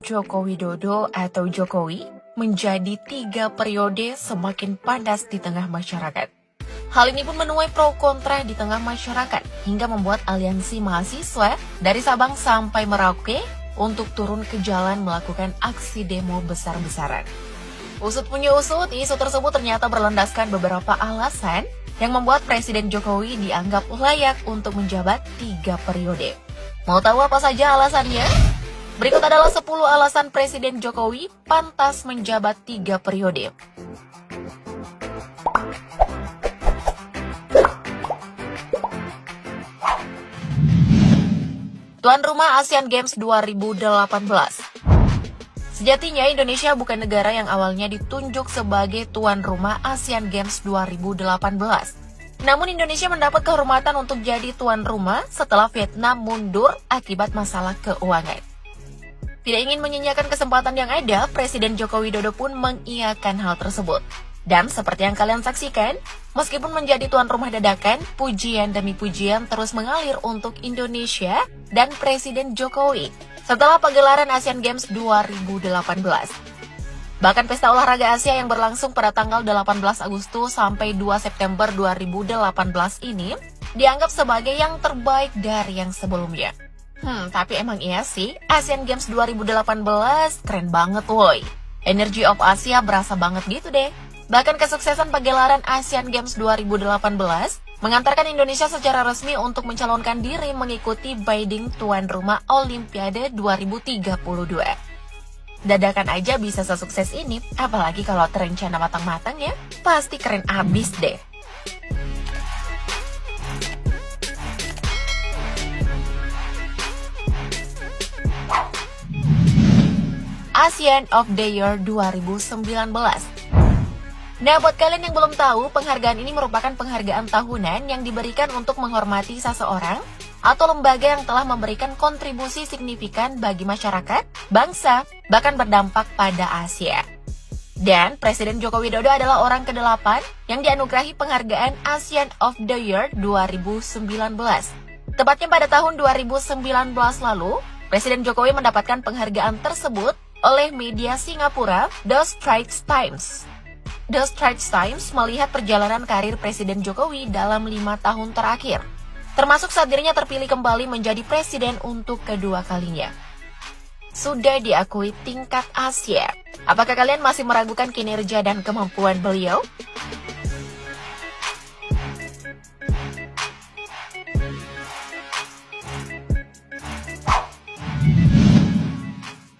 Joko Widodo atau Jokowi menjadi 3 periode semakin panas di tengah masyarakat. Hal ini pun menuai pro kontra di tengah masyarakat hingga membuat aliansi mahasiswa dari Sabang sampai Merauke untuk turun ke jalan melakukan aksi demo besar-besaran. Usut punya usut, isu tersebut ternyata berlandaskan beberapa alasan yang membuat Presiden Jokowi dianggap layak untuk menjabat 3 periode. Mau tahu apa saja alasannya? Berikut adalah 10 alasan Presiden Jokowi pantas menjabat 3 periode. Tuan rumah Asian Games 2018. Sejatinya Indonesia bukan negara yang awalnya ditunjuk sebagai tuan rumah Asian Games 2018. Namun Indonesia mendapat kehormatan untuk jadi tuan rumah setelah Vietnam mundur akibat masalah keuangan. Tidak ingin menyanyiakan kesempatan yang ada, Presiden Joko Widodo pun mengiyakan hal tersebut. Dan seperti yang kalian saksikan, meskipun menjadi tuan rumah dadakan, pujian demi pujian terus mengalir untuk Indonesia dan Presiden Jokowi setelah pagelaran Asian Games 2018. Bahkan pesta olahraga Asia yang berlangsung pada tanggal 18 Agustus sampai 2 September 2018 ini dianggap sebagai yang terbaik dari yang sebelumnya. Tapi emang iya sih, Asian Games 2018 keren banget woi. Energy of Asia berasa banget gitu deh. Bahkan kesuksesan pagelaran Asian Games 2018 mengantarkan Indonesia secara resmi untuk mencalonkan diri mengikuti bidding tuan rumah Olimpiade 2032. Dadakan aja bisa sesukses ini, apalagi kalau terencana matang-matang ya, pasti keren abis deh. Asian of the Year 2019. Nah, buat kalian yang belum tahu, penghargaan ini merupakan penghargaan tahunan yang diberikan untuk menghormati seseorang atau lembaga yang telah memberikan kontribusi signifikan bagi masyarakat, bangsa, bahkan berdampak pada Asia. Dan Presiden Joko Widodo adalah orang ke-8 yang dianugerahi penghargaan Asian of the Year 2019. Tepatnya pada tahun 2019 lalu, Presiden Jokowi mendapatkan penghargaan tersebut oleh media Singapura, The Straits Times. The Straits Times melihat perjalanan karir Presiden Jokowi dalam 5 tahun terakhir, termasuk saat dirinya terpilih kembali menjadi presiden untuk kedua kalinya. Sudah diakui tingkat Asia. Apakah kalian masih meragukan kinerja dan kemampuan beliau?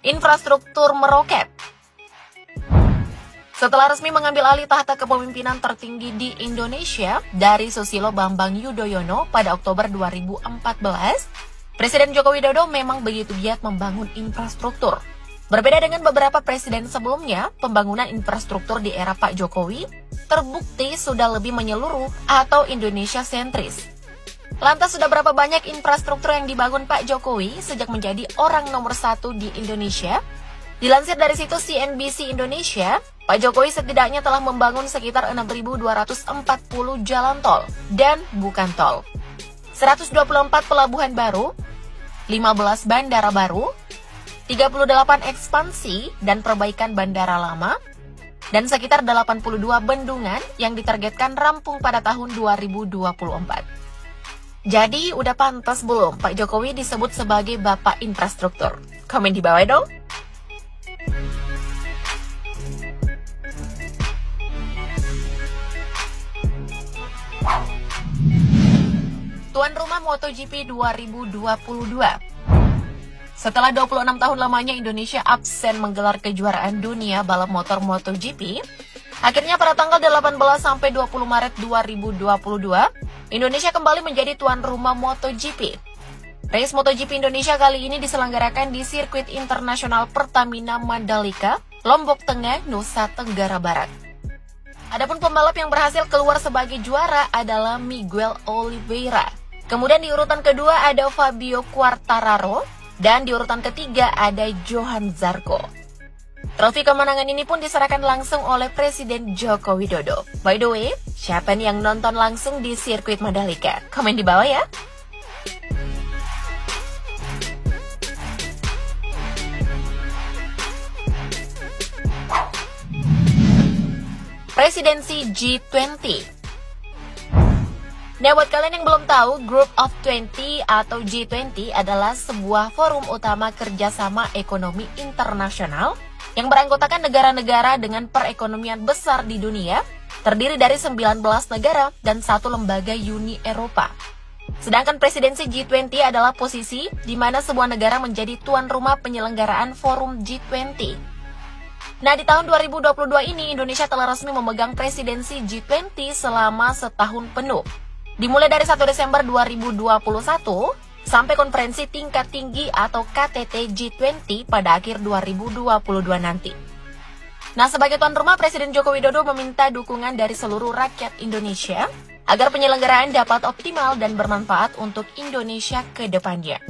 Infrastruktur meroket. Setelah resmi mengambil alih tahta kepemimpinan tertinggi di Indonesia dari Susilo Bambang Yudhoyono pada Oktober 2014, Presiden Joko Widodo memang begitu giat membangun infrastruktur. Berbeda dengan beberapa presiden sebelumnya, pembangunan infrastruktur di era Pak Jokowi terbukti sudah lebih menyeluruh atau Indonesia sentris. Lantas sudah berapa banyak infrastruktur yang dibangun Pak Jokowi sejak menjadi orang nomor 1 di Indonesia? Dilansir dari situs CNBC Indonesia, Pak Jokowi setidaknya telah membangun sekitar 6.240 jalan tol dan bukan tol, 124 pelabuhan baru, 15 bandara baru, 38 ekspansi dan perbaikan bandara lama, dan sekitar 82 bendungan yang ditargetkan rampung pada tahun 2024. Jadi, udah pantas belum Pak Jokowi disebut sebagai Bapak Infrastruktur? Komen di bawah dong. Tuan rumah MotoGP 2022. Setelah 26 tahun lamanya Indonesia absen menggelar kejuaraan dunia balap motor MotoGP, akhirnya pada tanggal 18 sampai 20 Maret 2022, Indonesia kembali menjadi tuan rumah MotoGP. Race MotoGP Indonesia kali ini diselenggarakan di sirkuit internasional Pertamina Mandalika, Lombok Tengah, Nusa Tenggara Barat. Adapun pembalap yang berhasil keluar sebagai juara adalah Miguel Oliveira. Kemudian di urutan kedua ada Fabio Quartararo, dan di urutan ketiga ada Johan Zarco. Trofi kemenangan ini pun diserahkan langsung oleh Presiden Joko Widodo. By the way, siapa nih yang nonton langsung di sirkuit Mandalika? Komen di bawah ya. presidensi G20. Nah, buat kalian yang belum tahu, Group of 20 atau G20 adalah sebuah forum utama kerjasama ekonomi internasional yang beranggotakan negara-negara dengan perekonomian besar di dunia, terdiri dari 19 negara dan satu lembaga Uni Eropa. Sedangkan presidensi G20 adalah posisi di mana sebuah negara menjadi tuan rumah penyelenggaraan forum G20. Nah, di tahun 2022 ini, Indonesia telah resmi memegang presidensi G20 selama setahun penuh. Dimulai dari 1 Desember 2021 sampai konferensi tingkat tinggi atau KTT G20 pada akhir 2022 nanti. Nah, sebagai tuan rumah, Presiden Joko Widodo meminta dukungan dari seluruh rakyat Indonesia agar penyelenggaraan dapat optimal dan bermanfaat untuk Indonesia ke depannya.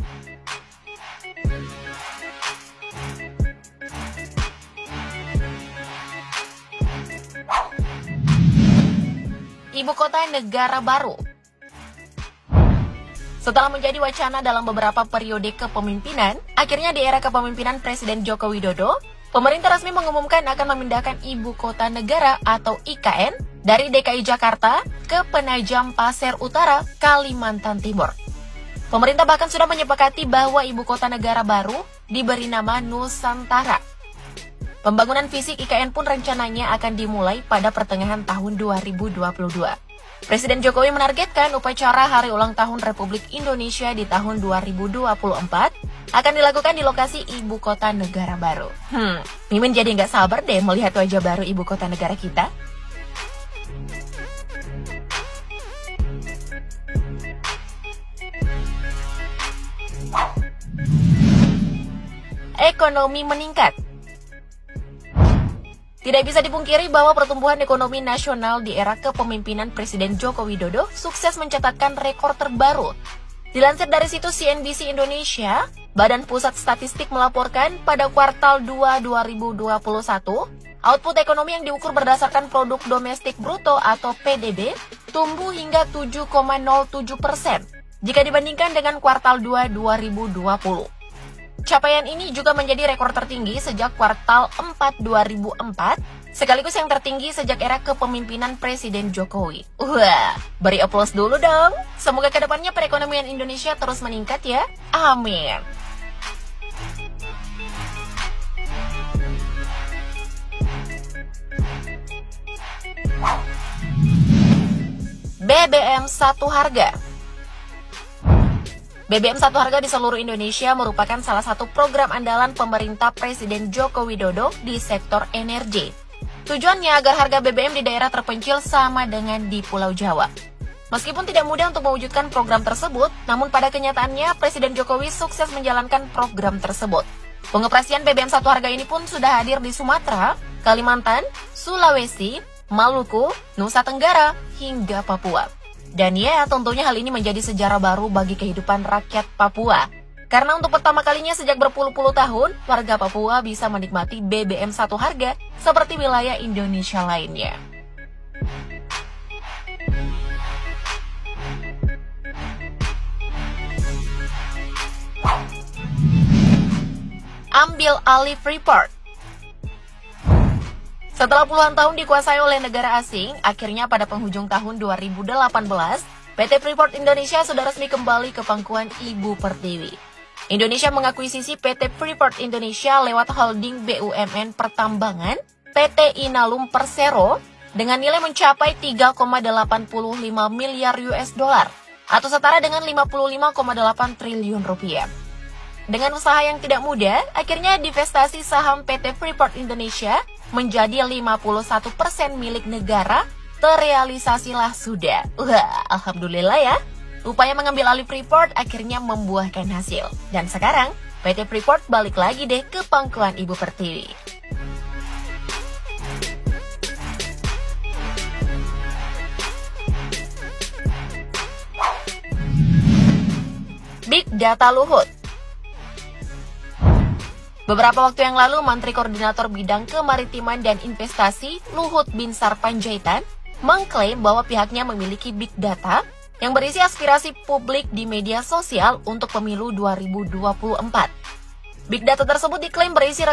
Ibu kota negara baru. Setelah menjadi wacana dalam beberapa periode kepemimpinan, akhirnya di era kepemimpinan Presiden Joko Widodo, pemerintah resmi mengumumkan akan memindahkan Ibu Kota Negara atau IKN dari DKI Jakarta ke Penajam Pasir Utara, Kalimantan Timur. Pemerintah bahkan sudah menyepakati bahwa Ibu Kota Negara baru diberi nama Nusantara. Pembangunan fisik IKN pun rencananya akan dimulai pada pertengahan tahun 2022. Presiden Jokowi menargetkan upacara Hari Ulang Tahun Republik Indonesia di tahun 2024 akan dilakukan di lokasi Ibu Kota Negara baru. Mimin jadi nggak sabar deh melihat wajah baru Ibu Kota Negara kita. Ekonomi meningkat. Tidak bisa dipungkiri bahwa pertumbuhan ekonomi nasional di era kepemimpinan Presiden Joko Widodo sukses mencatatkan rekor terbaru. Dilansir dari situs CNBC Indonesia, Badan Pusat Statistik melaporkan pada kuartal 2 2021, output ekonomi yang diukur berdasarkan produk domestik bruto atau PDB tumbuh hingga 7,07% jika dibandingkan dengan kuartal 2 2020. Capaian ini juga menjadi rekor tertinggi sejak kuartal 4 2004, sekaligus yang tertinggi sejak era kepemimpinan Presiden Jokowi. Wah, beri aplaus dulu dong. Semoga kedepannya perekonomian Indonesia terus meningkat ya. Amin. BBM satu harga. BBM satu harga di seluruh Indonesia merupakan salah satu program andalan pemerintah Presiden Joko Widodo di sektor energi. Tujuannya agar harga BBM di daerah terpencil sama dengan di Pulau Jawa. Meskipun tidak mudah untuk mewujudkan program tersebut, namun pada kenyataannya Presiden Jokowi sukses menjalankan program tersebut. Pengoperasian BBM satu harga ini pun sudah hadir di Sumatera, Kalimantan, Sulawesi, Maluku, Nusa Tenggara, hingga Papua. Dan ya, tentunya hal ini menjadi sejarah baru bagi kehidupan rakyat Papua. Karena untuk pertama kalinya sejak berpuluh-puluh tahun, warga Papua bisa menikmati BBM satu harga seperti wilayah Indonesia lainnya. Ambil alih Freeport. Setelah puluhan tahun dikuasai oleh negara asing, akhirnya pada penghujung tahun 2018, PT Freeport Indonesia sudah resmi kembali ke pangkuan Ibu Pertiwi. Indonesia mengakuisisi PT Freeport Indonesia lewat holding BUMN Pertambangan, PT Inalum Persero, dengan nilai mencapai 3,85 miliar US dollar, atau setara dengan 55,8 triliun rupiah. Dengan usaha yang tidak mudah, akhirnya divestasi saham PT Freeport Indonesia menjadi 51% milik negara, terrealisasilah sudah. Wah, alhamdulillah ya. Upaya mengambil alih Freeport akhirnya membuahkan hasil. Dan sekarang, PT Freeport balik lagi deh ke pangkuan Ibu Pertiwi. Big Data Luhut. Beberapa waktu yang lalu, Menteri Koordinator Bidang Kemaritiman dan Investasi Luhut Binsar Panjaitan mengklaim bahwa pihaknya memiliki big data yang berisi aspirasi publik di media sosial untuk pemilu 2024. Big data tersebut diklaim berisi